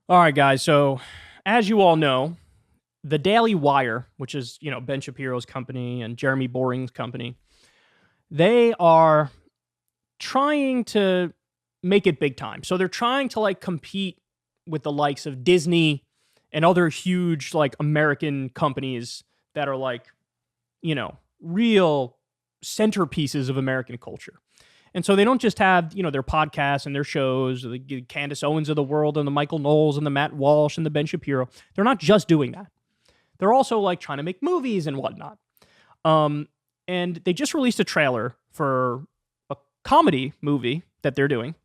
All right, guys. So, as you all know, the Daily Wire, which is, Ben Shapiro's company and Jeremy Boring's company, they are trying to make it big time. So they're trying to compete with the likes of Disney and other huge American companies that are real centerpieces of American culture. And so they don't just have, their podcasts and their shows, the Candace Owens of the world and the Michael Knowles and the Matt Walsh and the Ben Shapiro. They're not just doing that. They're also trying to make movies and whatnot. And they just released a trailer for a comedy movie that they're doing.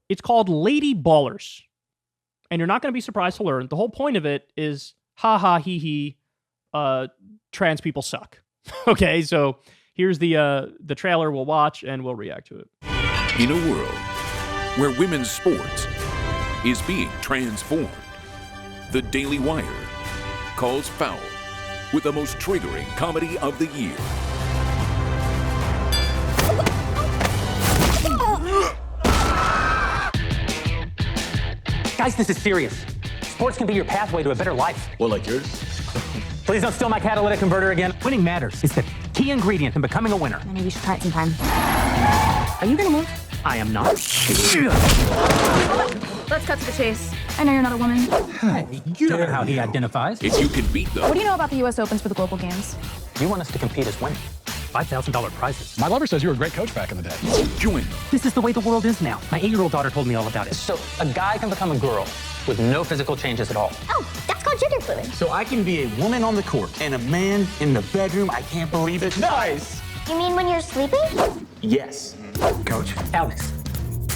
It's called Lady Ballers. And you're not going to be surprised to learn the whole point of it is ha ha he he, trans people suck. Okay, so here's the trailer. We'll watch and we'll react to it. In a world where women's sports is being transformed, the Daily Wire calls foul with the most triggering comedy of the year. Guys, this is serious. Sports can be your pathway to a better life. Well, like yours? Please don't steal my catalytic converter again. Winning matters. It's the key ingredient in becoming a winner. Maybe we should try it sometime. Are you gonna move? I am not. Let's cut to the chase. I know you're not a woman. Hey, you know how he identifies. If you can beat them, What do you know about the U.S. Opens for the Global Games? You want us to compete as women. $5,000 prizes. My lover says you were a great coach back in the day. join them. This is the way the world is now. My 8-year-old daughter told me all about it. So a guy can become a girl with no physical changes at all. Oh, that's called gender fluid. So I can be a woman on the court and a man in the bedroom. I can't believe it. Nice. You mean when you're sleeping? Yes. Coach, Alex,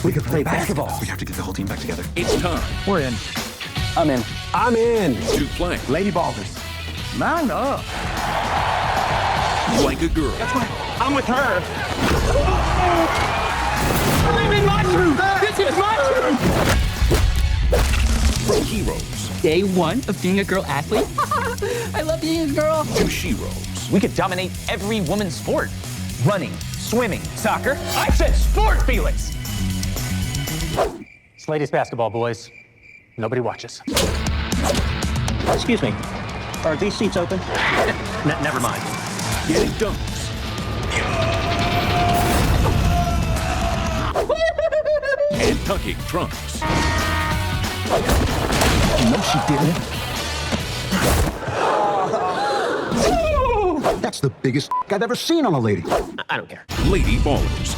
we could play basketball. we have to get the whole team back together. It's time We're in. I'm in. I'm in. to play Lady Ballers. Man up. like a girl I'm with her. I'm in my room. This is my room. from heroes Day one of being a girl athlete. I love being a girl. to sheroes. We could dominate every woman's sport. Running, swimming, soccer. I said sport, Felix! It's ladies basketball, boys. Nobody watches. Excuse me, are these seats open? Never mind. Getting dunks and tucking trunks. No, she didn't. That's the biggest I've ever seen on a lady. I don't care. Lady Ballers.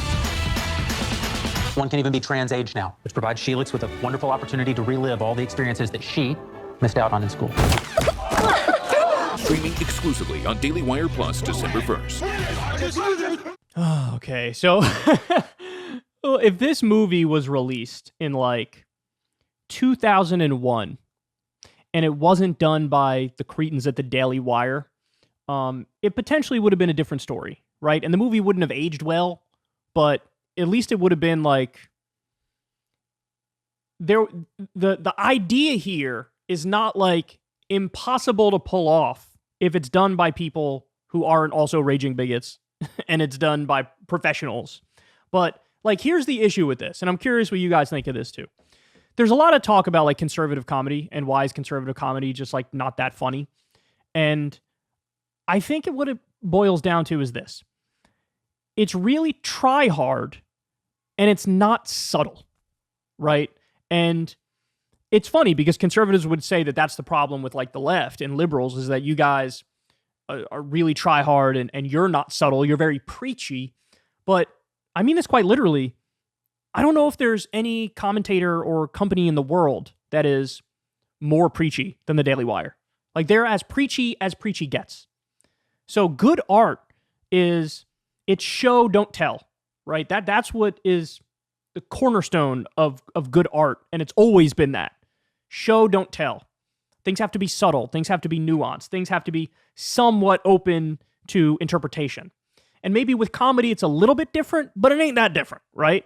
One can even be trans age now, which provides Sheelix with a wonderful opportunity to relive all the experiences that she missed out on in school. Streaming exclusively on Daily Wire Plus December 1st. Okay, so well, if this movie was released in 2001 and it wasn't done by the cretins at the Daily Wire, it potentially would have been a different story, right? And the movie wouldn't have aged well, but at least it would have been the idea here is not impossible to pull off if it's done by people who aren't also raging bigots and it's done by professionals. But here's the issue with this, and I'm curious what you guys think of this too. There's a lot of talk about conservative comedy and why is conservative comedy just not that funny. And I think what it boils down to is this. It's really try hard and it's not subtle, right? And it's funny because conservatives would say that that's the problem with the left and liberals is that you guys are really try hard and you're not subtle. You're very preachy. But I mean this quite literally. I don't know if there's any commentator or company in the world that is more preachy than the Daily Wire. They're as preachy gets. So good art is it's show, don't tell, right? That's what is the cornerstone of good art, and it's always been that. Show, don't tell. Things have to be subtle. Things have to be nuanced. Things have to be somewhat open to interpretation. And maybe with comedy, it's a little bit different, but it ain't that different, right?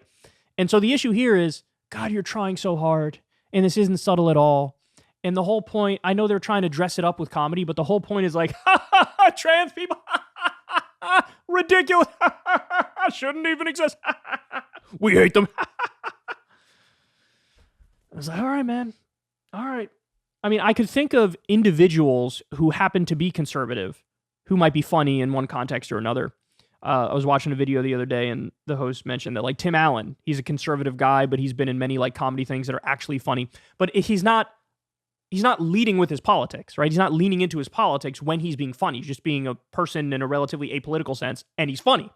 And so the issue here is, God, you're trying so hard, and this isn't subtle at all. And the whole point, I know they're trying to dress it up with comedy, but the whole point is trans people, ridiculous, shouldn't even exist. We hate them. I was like, all right, man. All right. I mean, I could think of individuals who happen to be conservative who might be funny in one context or another. I was watching a video the other day and the host mentioned that like Tim Allen, he's a conservative guy, but he's been in many like comedy things that are actually funny. But he's not leading with his politics, right? He's not leaning into his politics when he's being funny. He's just being a person in a relatively apolitical sense, and he's funny.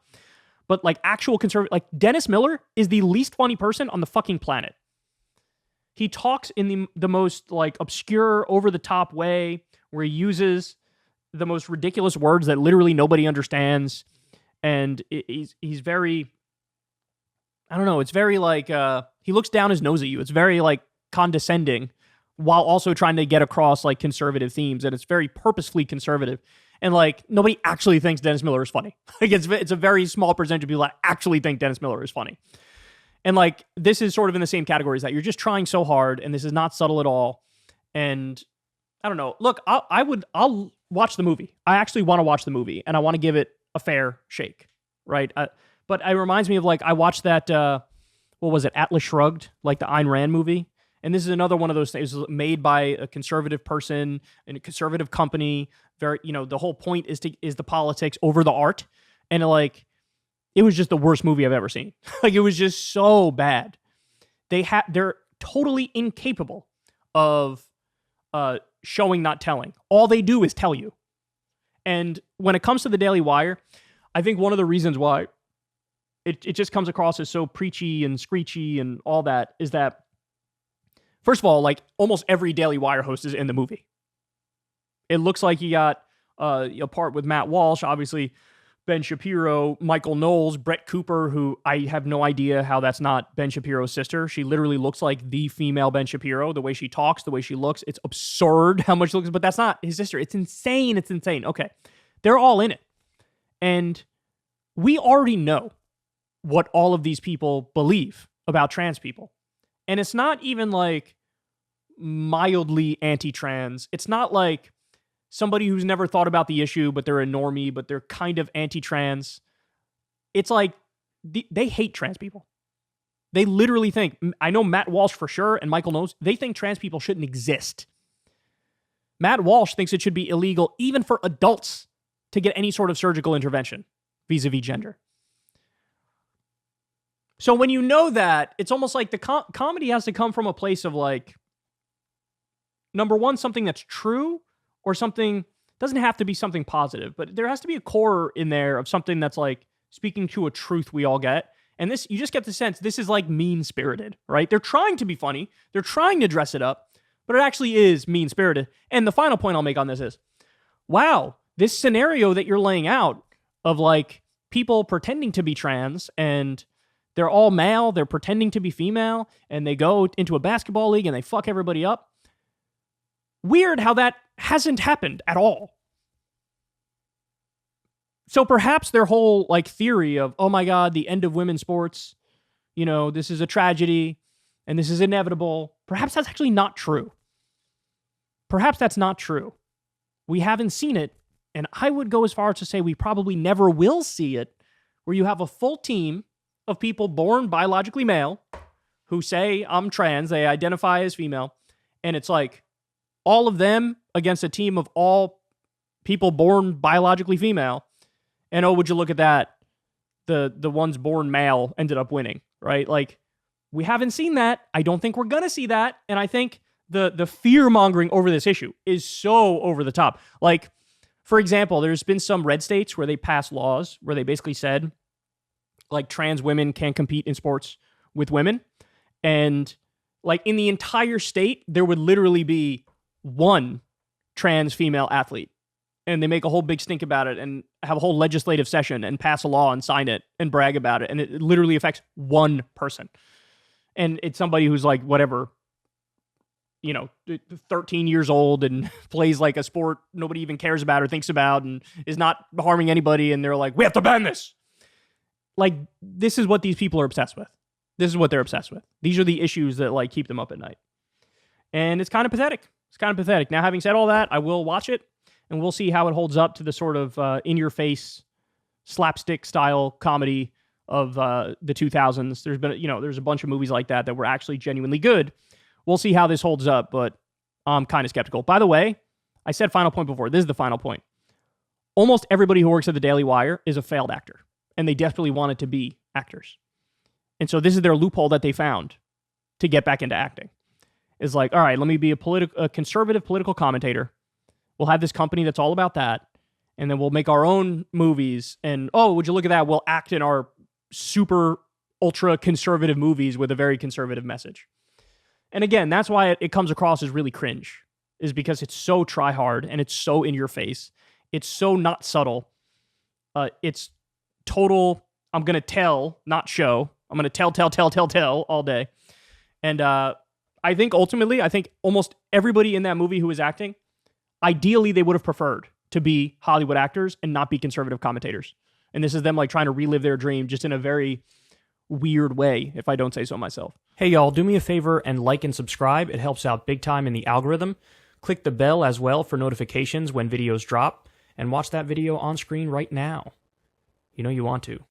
But like actual conservative, like Dennis Miller is the least funny person on the fucking planet. He talks in the most like obscure, over the top way where he uses the most ridiculous words that literally nobody understands. And he's very, I don't know, it's very like, he looks down his nose at you. It's very like condescending while also trying to get across like conservative themes. And it's very purposefully conservative. And like nobody actually thinks Dennis Miller is funny. Like it's a very small percentage of people that actually think Dennis Miller is funny. And like this is sort of in the same category as that. You're just trying so hard and this is not subtle at all. And I don't know. Look, I'll watch the movie. I actually want to watch the movie and I want to give it a fair shake, right? But it reminds me of like, I watched that, what was it, Atlas Shrugged, like the Ayn Rand movie. And this is another one of those things made by a conservative person in a conservative company. Very, the whole point is the politics over the art. And like, it was just the worst movie I've ever seen. Like, it was just so bad. They're totally incapable of showing, not telling. All they do is tell you. And when it comes to the Daily Wire, I think one of the reasons why it just comes across as so preachy and screechy and all that is that, first of all, like almost every Daily Wire host is in the movie. It looks like you got a part with Matt Walsh, obviously Ben Shapiro, Michael Knowles, Brett Cooper, who I have no idea how that's not Ben Shapiro's sister. She literally looks like the female Ben Shapiro, the way she talks, the way she looks. It's absurd how much she looks, but that's not his sister. It's insane. It's insane. Okay. They're all in it. And we already know what all of these people believe about trans people. And it's not even like mildly anti-trans. It's not like somebody who's never thought about the issue, but they're a normie, but they're kind of anti-trans. It's like they hate trans people. They literally think, I know Matt Walsh for sure, and Michael Knowles, they think trans people shouldn't exist. Matt Walsh thinks it should be illegal even for adults to get any sort of surgical intervention vis-a-vis gender. So when you know that, it's almost like the comedy has to come from a place of like, number one, something that's true, or something, doesn't have to be something positive, but there has to be a core in there of something that's like speaking to a truth we all get. And this, you just get the sense this is like mean-spirited, right? They're trying to be funny. They're trying to dress it up, but it actually is mean-spirited. And the final point I'll make on this is, wow, this scenario that you're laying out of like people pretending to be trans and they're all male, they're pretending to be female, and they go into a basketball league and they fuck everybody up. Weird how that hasn't happened at all. So perhaps their whole like theory of, oh my God, the end of women's sports, this is a tragedy and this is inevitable. Perhaps that's actually not true. Perhaps that's not true. We haven't seen it. And I would go as far as to say we probably never will see it, where you have a full team of people born biologically male who say, I'm trans, they identify as female. And it's like all of them against a team of all people born biologically female. And oh, would you look at that? The ones born male ended up winning, right? Like, we haven't seen that. I don't think we're going to see that. And I think the fear-mongering over this issue is so over the top. Like, for example, there's been some red states where they passed laws where they basically said, like, trans women can't compete in sports with women. And, like, in the entire state, there would literally be one trans female athlete. And they make a whole big stink about it and have a whole legislative session and pass a law and sign it and brag about it. And it literally affects one person. And it's somebody who's like, whatever, 13 years old and plays like a sport nobody even cares about or thinks about and is not harming anybody. And they're like, we have to ban this. Like, this is what these people are obsessed with. This is what they're obsessed with. These are the issues that like keep them up at night. And it's kind of pathetic. It's kind of pathetic. Now, having said all that, I will watch it and we'll see how it holds up to the sort of in-your-face slapstick style comedy of the 2000s. There's been, there's a bunch of movies like that were actually genuinely good. We'll see how this holds up, but I'm kind of skeptical. By the way, I said final point before. This is the final point. Almost everybody who works at the Daily Wire is a failed actor, and they desperately wanted to be actors. And so this is their loophole that they found to get back into acting. Is like, all right, let me be a conservative political commentator. We'll have this company that's all about that, and then we'll make our own movies. And, oh, would you look at that? We'll act in our super ultra conservative movies with a very conservative message. And again, that's why it comes across as really cringe, is because it's so try hard and it's so in your face. It's so not subtle. It's total, I'm going to tell, not show. I'm going to tell all day. And I think ultimately, almost everybody in that movie who was acting, ideally they would have preferred to be Hollywood actors and not be conservative commentators. And this is them like trying to relive their dream just in a very weird way, if I don't say so myself. Hey y'all, do me a favor and like and subscribe. It helps out big time in the algorithm. Click the bell as well for notifications when videos drop, and watch that video on screen right now. You know you want to.